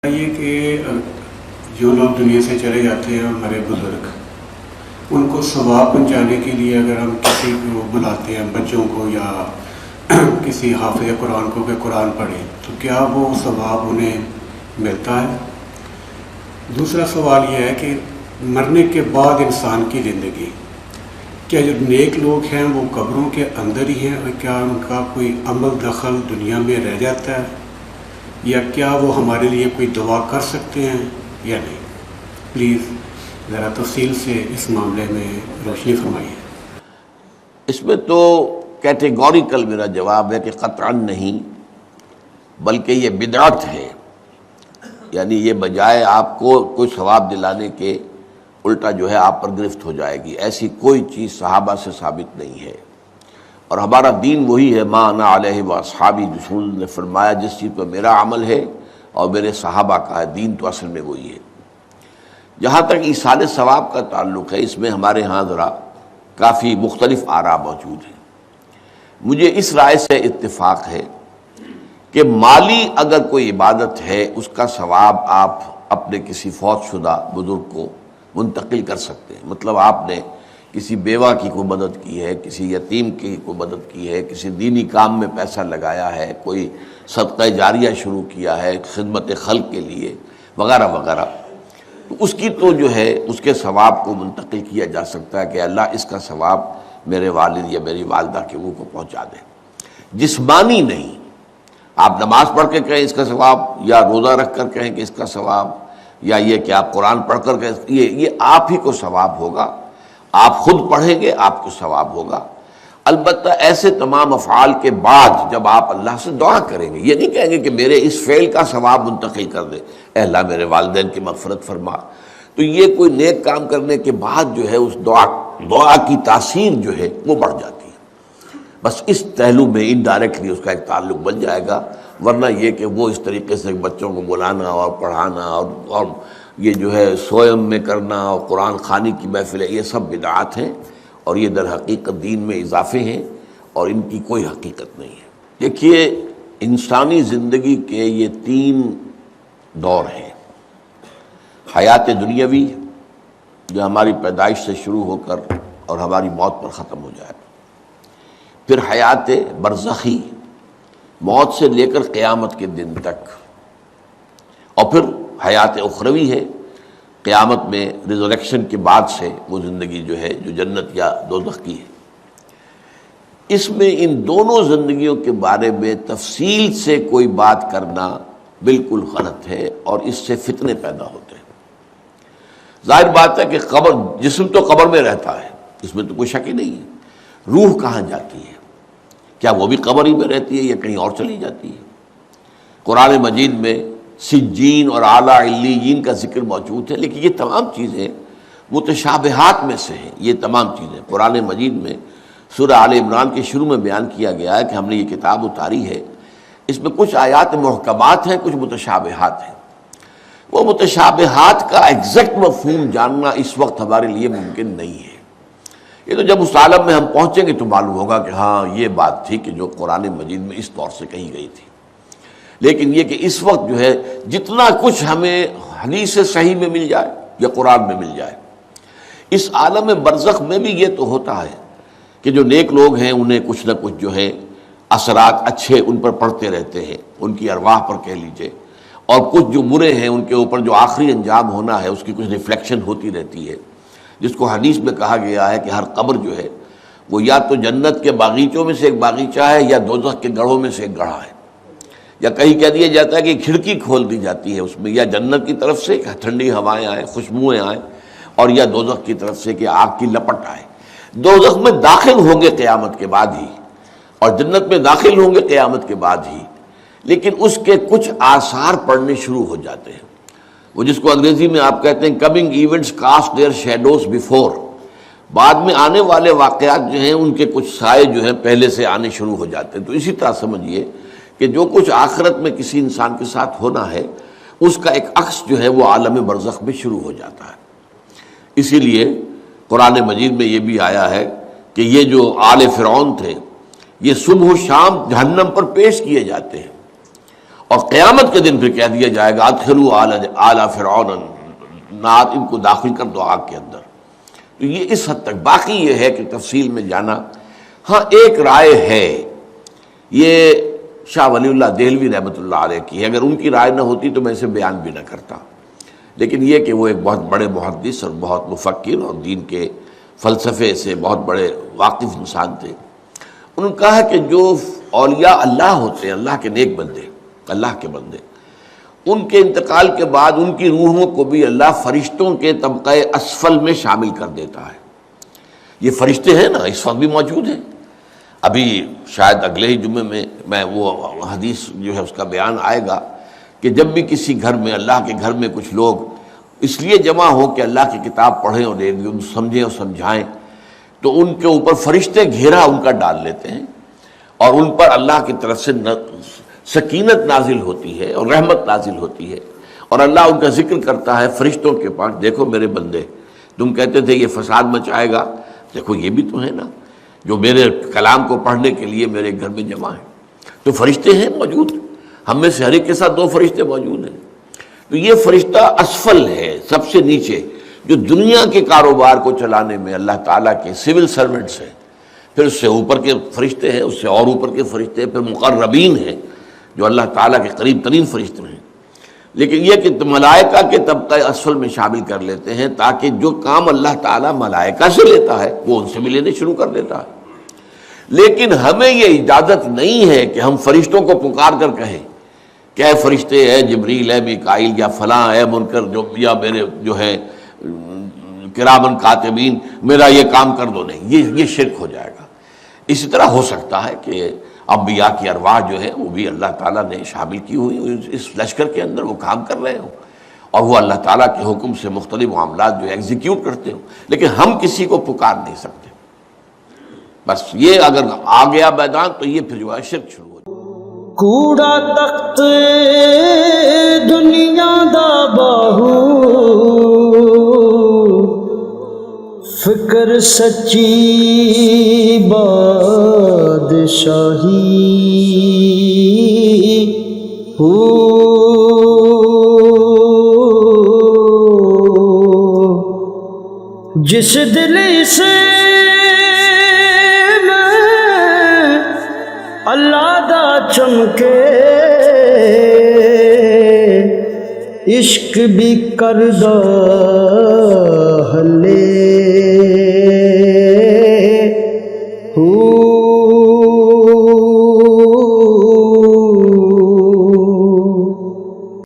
یہ کہ جو لوگ دنیا سے چلے جاتے ہیں ہمارے بزرگ، ان کو ثواب پہنچانے کے لیے اگر ہم کسی کو بلاتے ہیں، بچوں کو یا کسی حافظ قرآن کو کہ قرآن پڑھیں، تو کیا وہ ثواب انہیں ملتا ہے؟ دوسرا سوال یہ ہے کہ مرنے کے بعد انسان کی زندگی، کیا جو نیک لوگ ہیں وہ قبروں کے اندر ہی ہیں، اور کیا ان کا کوئی عمل دخل دنیا میں رہ جاتا ہے، یا کیا وہ ہمارے لیے کوئی دعا کر سکتے ہیں یا نہیں؟ پلیز ذرا تفصیل سے اس معاملے میں روشنی فرمائیے۔ اس میں تو کیٹیگوریکل میرا جواب ہے کہ قطعاً نہیں، بلکہ یہ بدعت ہے، یعنی یہ بجائے آپ کو کوئی ثواب دلانے کے الٹا جو ہے آپ پر گرفت ہو جائے گی۔ ایسی کوئی چیز صحابہ سے ثابت نہیں ہے، اور ہمارا دین وہی ہے، ما انا علیہ واصحابی، رسول نے فرمایا جس چیز پر میرا عمل ہے اور میرے صحابہ کا ہے، دین تو اصل میں وہی ہے۔ جہاں تک ایصال ثواب کا تعلق ہے، اس میں ہمارے ہاں ذرا کافی مختلف آراء موجود ہیں۔ مجھے اس رائے سے اتفاق ہے کہ مالی اگر کوئی عبادت ہے، اس کا ثواب آپ اپنے کسی فوت شدہ بزرگ کو منتقل کر سکتے ہیں۔ مطلب آپ نے کسی بیوہ کی کوئی مدد کی ہے، کسی یتیم کی کوئی مدد کی ہے، کسی دینی کام میں پیسہ لگایا ہے، کوئی صدقہ جاریہ شروع کیا ہے خدمت خلق کے لیے وغیرہ وغیرہ، تو اس کی تو جو ہے اس کے ثواب کو منتقل کیا جا سکتا ہے کہ اللہ اس کا ثواب میرے والد یا میری والدہ کے روح کو پہنچا دے۔ جسمانی نہیں، آپ نماز پڑھ کے کہیں اس کا ثواب، یا روزہ رکھ کر کہیں کہ اس کا ثواب، یا یہ کہ آپ قرآن پڑھ کر کہیں، یہ آپ ہی کو ثواب ہوگا، آپ خود پڑھیں گے آپ کو ثواب ہوگا۔ البتہ ایسے تمام افعال کے بعد جب آپ اللہ سے دعا کریں گے، یہ نہیں کہیں گے کہ میرے اس فعل کا ثواب منتقل کر دے، اے اللہ میرے والدین کی مغفرت فرما، تو یہ کوئی نیک کام کرنے کے بعد جو ہے اس دعا کی تاثیر جو ہے وہ بڑھ جاتی ہے۔ بس اس پہلو میں انڈائریکٹلی اس کا ایک تعلق بن جائے گا، ورنہ یہ کہ وہ اس طریقے سے بچوں کو بلانا اور پڑھانا اور یہ جو ہے سوئم میں کرنا اور قرآن خوانی کی محفلیں، یہ سب بدعات ہیں، اور یہ در حقیقت دین میں اضافے ہیں، اور ان کی کوئی حقیقت نہیں ہے۔ دیکھیے، انسانی زندگی کے یہ 3 دور ہیں: حیات دنیاوی جو ہماری پیدائش سے شروع ہو کر اور ہماری موت پر ختم ہو جائے، پھر حیات برزخی موت سے لے کر قیامت کے دن تک، اور پھر حیات اخروی ہے قیامت میں ریزریکشن کے بعد سے وہ زندگی جو ہے جو جنت یا دوزخ کی ہے۔ اس میں ان دونوں زندگیوں کے بارے میں تفصیل سے کوئی بات کرنا بالکل غلط ہے، اور اس سے فتنے پیدا ہوتے ہیں۔ ظاہر بات ہے کہ قبر، جسم تو قبر میں رہتا ہے، اس میں تو کوئی شک ہی نہیں ہے۔ روح کہاں جاتی ہے؟ کیا وہ بھی قبر ہی میں رہتی ہے یا کہیں اور چلی جاتی ہے؟ قرآن مجید میں سجین اور اعلیٰ علیین کا ذکر موجود ہے، لیکن یہ تمام چیزیں متشابہات میں سے ہیں۔ یہ تمام چیزیں قرآن مجید میں سورہ آل عمران کے شروع میں بیان کیا گیا ہے کہ ہم نے یہ کتاب اتاری ہے، اس میں کچھ آیات محکمات ہیں، کچھ متشابہات ہیں۔ وہ متشابہات کا ایگزیکٹ مفہوم جاننا اس وقت ہمارے لیے ممکن نہیں ہے۔ یہ تو جب اس عالم میں ہم پہنچیں گے تو معلوم ہوگا کہ ہاں یہ بات تھی کہ جو قرآن مجید میں اس طور سے کہی گئی تھی۔ لیکن یہ کہ اس وقت جو ہے جتنا کچھ ہمیں حدیث صحیح میں مل جائے یا قرآن میں مل جائے، اس عالم برزخ میں بھی یہ تو ہوتا ہے کہ جو نیک لوگ ہیں انہیں کچھ نہ کچھ جو ہے اثرات اچھے ان پر پڑتے رہتے ہیں، ان کی ارواح پر کہہ لیجئے، اور کچھ جو برے ہیں ان کے اوپر جو آخری انجام ہونا ہے اس کی کچھ ریفلیکشن ہوتی رہتی ہے، جس کو حدیث میں کہا گیا ہے کہ ہر قبر جو ہے وہ یا تو جنت کے باغیچوں میں سے ایک باغیچہ ہے یا دوزخ کے گڑھوں میں سے ایک گڑھا ہے، یا کہیں کہہ دیا جاتا ہے کہ کھڑکی کھول دی جاتی ہے اس میں، یا جنت کی طرف سے ٹھنڈی ہوائیں آئیں، خوشبوئیں آئیں، اور یا دوزخ کی طرف سے کہ آگ کی لپٹ آئے۔ دوزخ میں داخل ہوں گے قیامت کے بعد ہی، اور جنت میں داخل ہوں گے قیامت کے بعد ہی، لیکن اس کے کچھ آثار پڑنے شروع ہو جاتے ہیں، وہ جس کو انگریزی میں آپ کہتے ہیں coming events cast their shadows before, بعد میں آنے والے واقعات جو ہیں ان کے کچھ سائے جو ہیں پہلے سے آنے شروع ہو جاتے ہیں۔ تو اسی طرح سمجھیے کہ جو کچھ آخرت میں کسی انسان کے ساتھ ہونا ہے اس کا ایک عکس جو ہے وہ عالم برزخ میں شروع ہو جاتا ہے۔ اسی لیے قرآن مجید میں یہ بھی آیا ہے کہ یہ جو آل فرعون تھے یہ صبح و شام جہنم پر پیش کیے جاتے ہیں، اور قیامت کے دن پھر کہہ دیا جائے گا ادخلوا آل فرعون النار، ان کو داخل کر دو آگ کے اندر۔ تو یہ اس حد تک، باقی یہ ہے کہ تفصیل میں جانا، ہاں ایک رائے ہے، یہ شاہ ولی اللہ دہلوی رحمۃ اللہ علیہ کی ہے، اگر ان کی رائے نہ ہوتی تو میں اسے بیان بھی نہ کرتا، لیکن یہ کہ وہ ایک بہت بڑے محدث اور بہت مفکر اور دین کے فلسفے سے بہت بڑے واقف انسان تھے، انہوں نے کہا کہ جو اولیاء اللہ ہوتے ہیں، اللہ کے نیک بندے، اللہ کے بندے، ان کے انتقال کے بعد ان کی روحوں کو بھی اللہ فرشتوں کے طبقہ اسفل میں شامل کر دیتا ہے۔ یہ فرشتے ہیں نا، اس وقت بھی موجود ہیں، ابھی شاید اگلے ہی جمعے میں وہ حدیث جو ہے اس کا بیان آئے گا کہ جب بھی کسی گھر میں، اللہ کے گھر میں کچھ لوگ اس لیے جمع ہو کہ اللہ کی کتاب پڑھیں اور سمجھیں اور سمجھائیں، تو ان کے اوپر فرشتے گھیرا ان کا ڈال لیتے ہیں اور ان پر اللہ کی طرف سے سکینت نازل ہوتی ہے اور رحمت نازل ہوتی ہے، اور اللہ ان کا ذکر کرتا ہے فرشتوں کے پاس، دیکھو میرے بندے، تم کہتے تھے یہ فساد مچائے گا، دیکھو یہ بھی تو ہے نا جو میرے کلام کو پڑھنے کے لیے میرے گھر میں جمع ہیں۔ تو فرشتے ہیں موجود، ہم میں سے ہر ایک کے ساتھ 2 فرشتے موجود ہیں۔ تو یہ فرشتہ اسفل ہے، سب سے نیچے، جو دنیا کے کاروبار کو چلانے میں اللہ تعالیٰ کے سول سرونٹس ہیں، پھر اس سے اوپر کے فرشتے ہیں، اس سے اور اوپر کے فرشتے، پھر مقربین ہیں جو اللہ تعالیٰ کے قریب ترین فرشتے ہیں۔ لیکن یہ کہ ملائکہ کے طبقہ اسفل میں شامل کر لیتے ہیں تاکہ جو کام اللہ تعالیٰ ملائکہ سے لیتا ہے وہ ان سے بھی لینے شروع کر دیتا ہے۔ لیکن ہمیں یہ اجازت نہیں ہے کہ ہم فرشتوں کو پکار کر کہیں کہ اے فرشتے، اے جبریل، اے میکائیل، یا فلاں، اے منکر، یا میرے جو ہے کرامن کاتبین، میرا یہ کام کر دو، نہیں، یہ شرک ہو جائے گا۔ اسی طرح ہو سکتا ہے کہ انبیاء کی ارواح جو ہے وہ بھی اللہ تعالیٰ نے شامل کی ہوئی اس لشکر کے اندر، وہ کام کر رہے ہوں اور وہ اللہ تعالیٰ کے حکم سے مختلف معاملات جو ایگزیکیوٹ کرتے ہوں، لیکن ہم کسی کو پکار نہیں سکتے۔ بس یہ اگر آ گیا میدان تو یہ پھر جو ہے شرک شروع ہو جائے۔ کوڑا تخت دنیا دا باہو، فکر سچی بادشاہی ہو، جس دل سے میں اللہ دا چمکے، عشق بھی کردہ ہلے